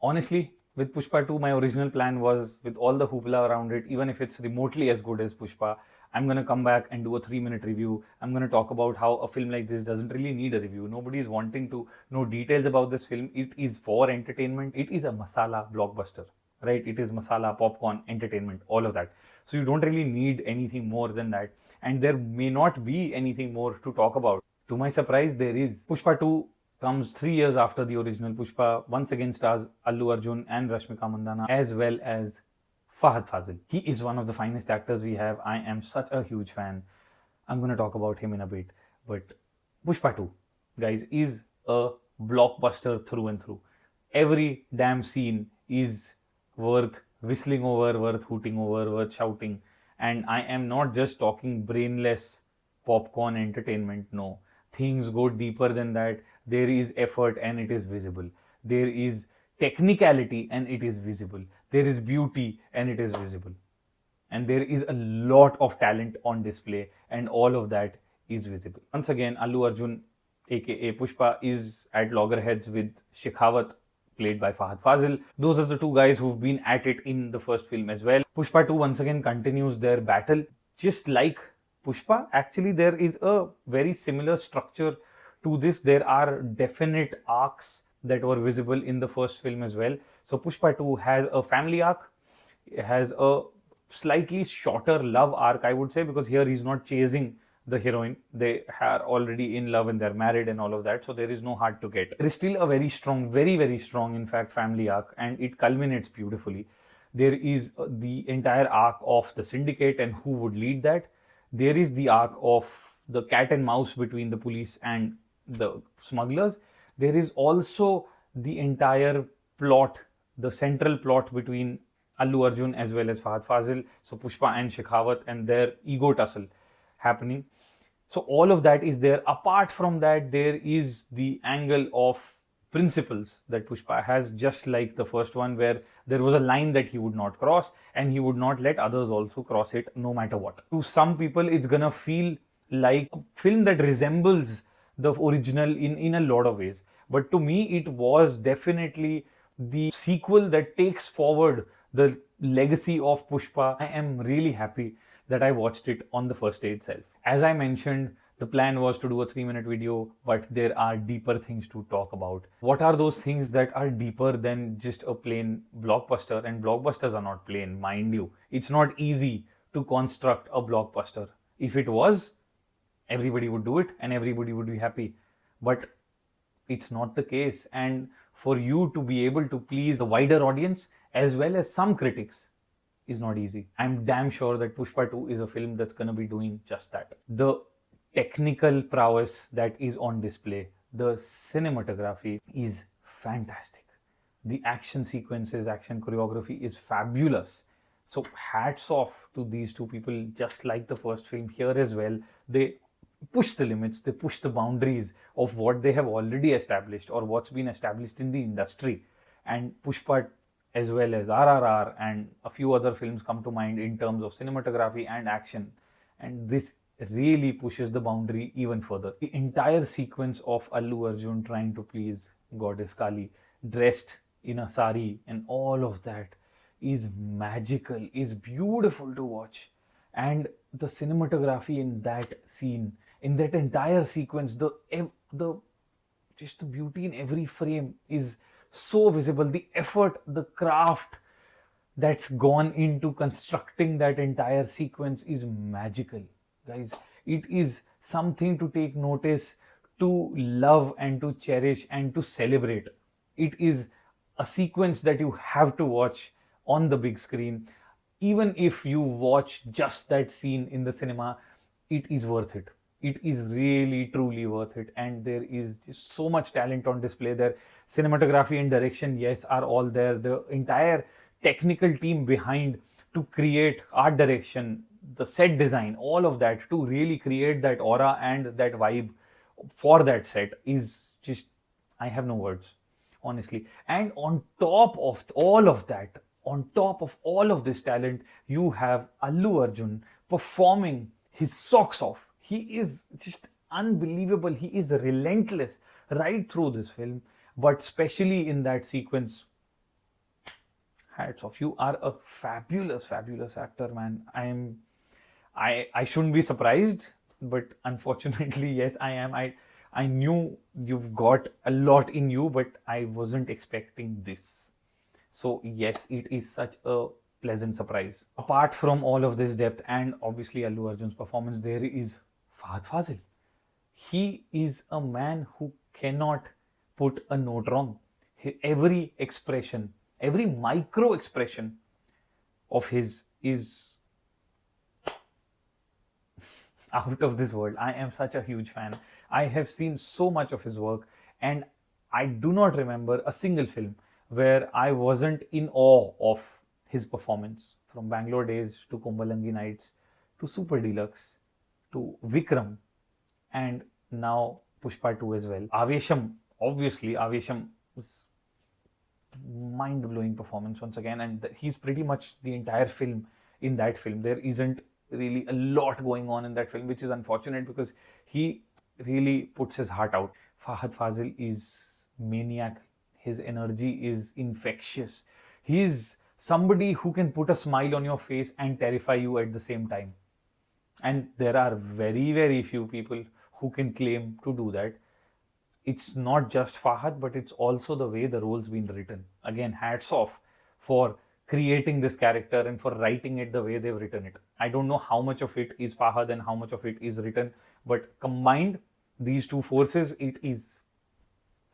Honestly, with Pushpa 2, my original plan was, with all the hoopla around it, even if it's remotely as good as Pushpa, I'm going to come back and do a 3-minute review. I'm going to talk about how a film like this doesn't really need a review. Nobody is wanting to know details about this film. It is for entertainment. It is a masala blockbuster, right? It is masala, popcorn, entertainment, all of that. So you don't really need anything more than that. And there may not be anything more to talk about. To my surprise, there is. Pushpa 2 comes 3 years after the original Pushpa, once again stars Allu Arjun and Rashmika Mandanna, as well as Fahad Fazil. He is one of the finest actors we have. I am such a huge fan. I'm going to talk about him in a bit. But Pushpa 2, guys, is a blockbuster through and through. Every damn scene is worth whistling over, worth hooting over, worth shouting. And I am not just talking brainless popcorn entertainment, no. Things go deeper than that. There is effort and it is visible. There is technicality and it is visible. There is beauty and it is visible. And there is a lot of talent on display, and all of that is visible. Once again, Allu Arjun, aka Pushpa, is at loggerheads with Shekhawat, played by Fahad Fazil. Those are the two guys who've been at it in the first film as well. Pushpa 2 once again continues their battle. Just like Pushpa, actually there is a very similar structure to this. There are definite arcs that were visible in the first film as well. So Pushpa 2 has a family arc, it has a slightly shorter love arc, I would say, because here he's not chasing the heroine. They are already in love and they're married and all of that, so there is no hard to get. There is still a very strong, very strong, in fact, family arc, and it culminates beautifully. There is the entire arc of the syndicate and who would lead that. There is the arc of the cat and mouse between the police and the smugglers. There is also the entire plot, the central plot between Allu Arjun as well as Fahad Fazil, so Pushpa and Shekhawat, and their ego tussle happening. So all of that is there. Apart from that, there is the angle of principles that Pushpa has, just like the first one, where there was a line that he would not cross and he would not let others also cross it, no matter what. To some people, it's gonna feel like a film that resembles the original in a lot of ways. But to me, it was definitely the sequel that takes forward the legacy of Pushpa. I am really happy that I watched it on the first day itself. As I mentioned, the plan was to do a 3-minute video, but there are deeper things to talk about. What are those things that are deeper than just a plain blockbuster? And blockbusters are not plain, mind you. It's not easy to construct a blockbuster. If it was, everybody would do it and everybody would be happy. But it's not the case. And for you to be able to please a wider audience as well as some critics is not easy. I'm damn sure that Pushpa 2 is a film that's going to be doing just that. The technical prowess that is on display, the cinematography is fantastic. The action sequences, action choreography is fabulous. So hats off to these two people, just like the first film here as well. They push the limits, they push the boundaries of what they have already established or what's been established in the industry. And Pushpa, as well as RRR and a few other films, come to mind in terms of cinematography and action. And this really pushes the boundary even further. The entire sequence of Allu Arjun trying to please Goddess Kali, dressed in a sari, and all of that is magical, is beautiful to watch. And the cinematography in that scene, in that entire sequence, the just the beauty in every frame is so visible. The effort, the craft that's gone into constructing that entire sequence is magical, guys. It is something to take notice, to love and to cherish and to celebrate. It is a sequence that you have to watch on the big screen. Even if you watch just that scene in the cinema, it is worth it. It is really truly worth it. And there is just so much talent on display there. Cinematography and direction, yes, are all there. The entire technical team behind to create art direction, the set design, all of that, to really create that aura and that vibe for that set is just, I have no words, honestly. And on top of all of that, on top of all of this talent, you have Allu Arjun performing his socks off. He is just unbelievable. He is relentless right through this film, but especially in that sequence hats off. You are a fabulous, fabulous actor, man. I shouldn't be surprised, but unfortunately, yes, I am. I knew you've got a lot in you, but I wasn't expecting this. So yes, it is such a pleasant surprise. Apart from all of this depth and obviously Allu Arjun's performance, there is Fahad Fazil. He is a man who cannot put a note wrong. Every expression, every micro expression of his is out of this world. I am such a huge fan. I have seen so much of his work, and I do not remember a single film where I wasn't in awe of his performance. From Bangalore Days to Kumbalangi Nights to Super Deluxe to Vikram, and now Pushpa 2 as well. Avesham, obviously, Avesham was mind-blowing performance once again, and he's pretty much the entire film in that film. There isn't really a lot going on in that film, which is unfortunate because he really puts his heart out. Fahad Fazil is maniac. His energy is infectious. He's somebody who can put a smile on your face and terrify you at the same time. And there are very, very few people who can claim to do that. It's not just Fahad, but it's also the way the role's been written. Again, hats off for creating this character and for writing it the way they've written it. I don't know how much of it is Fahad and how much of it is written, but combined, these two forces, it is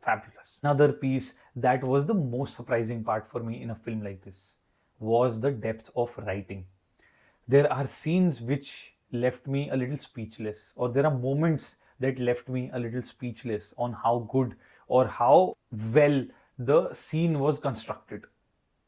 fabulous. Another piece that was the most surprising part for me in a film like this was the depth of writing. There are scenes which left me a little speechless, or there are moments that left me a little speechless on how good or how well the scene was constructed.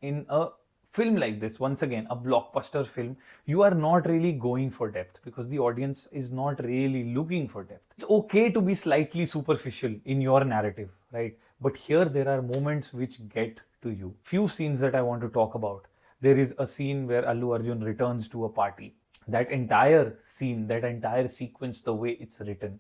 In a film like this, once again, a blockbuster film, you are not really going for depth because the audience is not really looking for depth. It's okay to be slightly superficial in your narrative, right? But here there are moments which get to you. Few scenes that I want to talk about. There is a scene where Allu Arjun returns to a party. That entire scene, that entire sequence, the way it's written,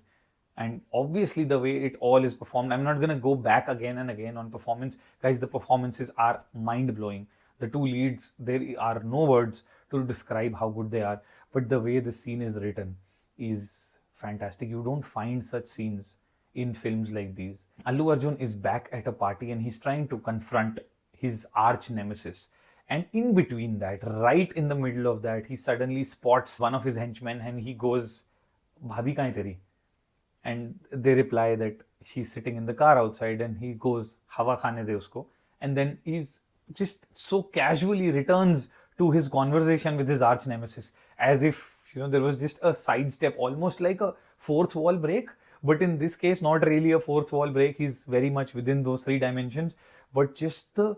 and obviously the way it all is performed. I'm not going to go back again and again on performance. Guys, the performances are mind-blowing. The two leads, there are no words to describe how good they are. But the way the scene is written is fantastic. You don't find such scenes in films like these. Allu Arjun is back at a party and he's trying to confront his arch nemesis. And in between that, right in the middle of that, he suddenly spots one of his henchmen and he goes, "Bhabhi kahan hai teri?" And they reply that she's sitting in the car outside, and he goes, "Hawa khane de usko." And then he's just so casually returns to his conversation with his arch nemesis, as if, there was just a sidestep, almost like a fourth wall break. But in this case, not really a fourth wall break. He's very much within those three dimensions, but just the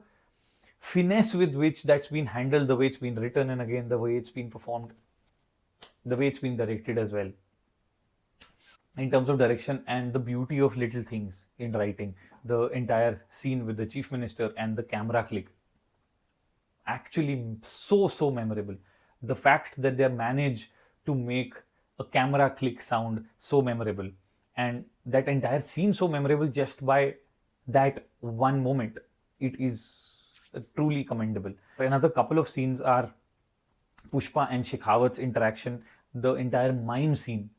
finesse with which that's been handled, the way it's been written, and again, the way it's been performed, the way it's been directed as well. In terms of direction and the beauty of little things in writing, the entire scene with the chief minister and the camera click, actually so memorable. The fact that they manage to make a camera click sound so memorable, and that entire scene so memorable just by that one moment, it is truly commendable. Another couple of scenes are Pushpa and Shekhawat's interaction, the entire mime scene.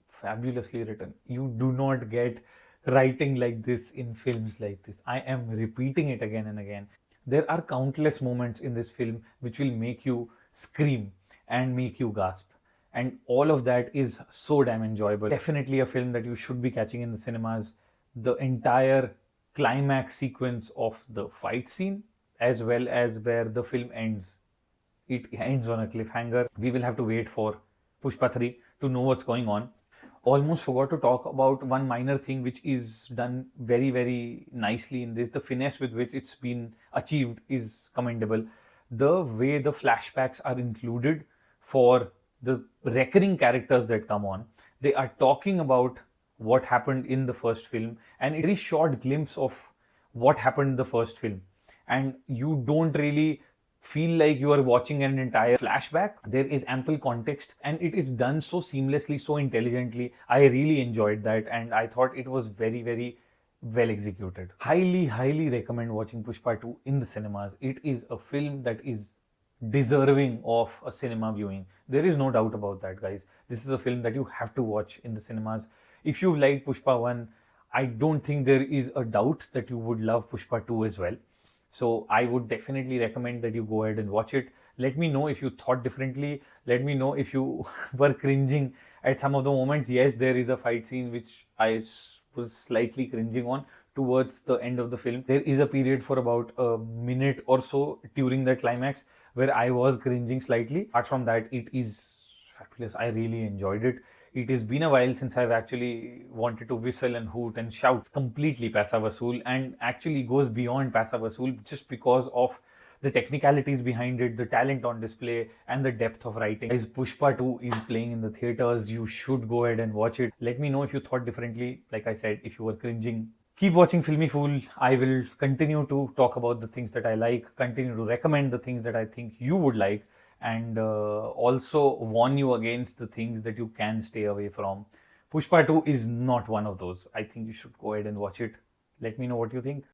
Fabulously written. You do not get writing like this in films like this. I am repeating it again and again. There are countless moments in this film which will make you scream and make you gasp. And all of that is so damn enjoyable. Definitely a film that you should be catching in the cinemas. The entire climax sequence of the fight scene, as well as where the film ends. It ends on a cliffhanger. We will have to wait for Pushpa 3 to know what's going on. Almost forgot to talk about one minor thing which is done very, very nicely in this. The finesse with which it's been achieved is commendable. The way the flashbacks are included for the recurring characters that come on, they are talking about what happened in the first film, and a very short glimpse of what happened in the first film. And you don't really feel like you are watching an entire flashback. There is ample context and it is done so seamlessly, so intelligently. I really enjoyed that, and I thought it was very, very well executed. Highly, highly recommend watching Pushpa 2 in the cinemas. It is a film that is deserving of a cinema viewing. There is no doubt about that, guys. This is a film that you have to watch in the cinemas. If you liked Pushpa 1, I don't think there is a doubt that you would love Pushpa 2 as well. So I would definitely recommend that you go ahead and watch it. Let me know if you thought differently. Let me know if you were cringing at some of the moments. Yes, there is a fight scene which was slightly cringing on towards the end of the film. There is a period for about a minute or so during the climax where I was cringing slightly. Apart from that, it is fabulous. I really enjoyed it. It has been a while since I've actually wanted to whistle and hoot and shout. It's completely Paisa Vasool and actually goes beyond Paisa Vasool just because of the technicalities behind it, the talent on display, and the depth of writing. Guys, Pushpa 2 is playing in the theaters. You should go ahead and watch it. Let me know if you thought differently. Like I said, if you were cringing. Keep watching Filmy Fool. I will continue to talk about the things that I like, continue to recommend the things that I think you would like, and also warn you against the things that you can stay away from. Pushpa 2 is not one of those. I think you should go ahead and watch it. Let me know what you think.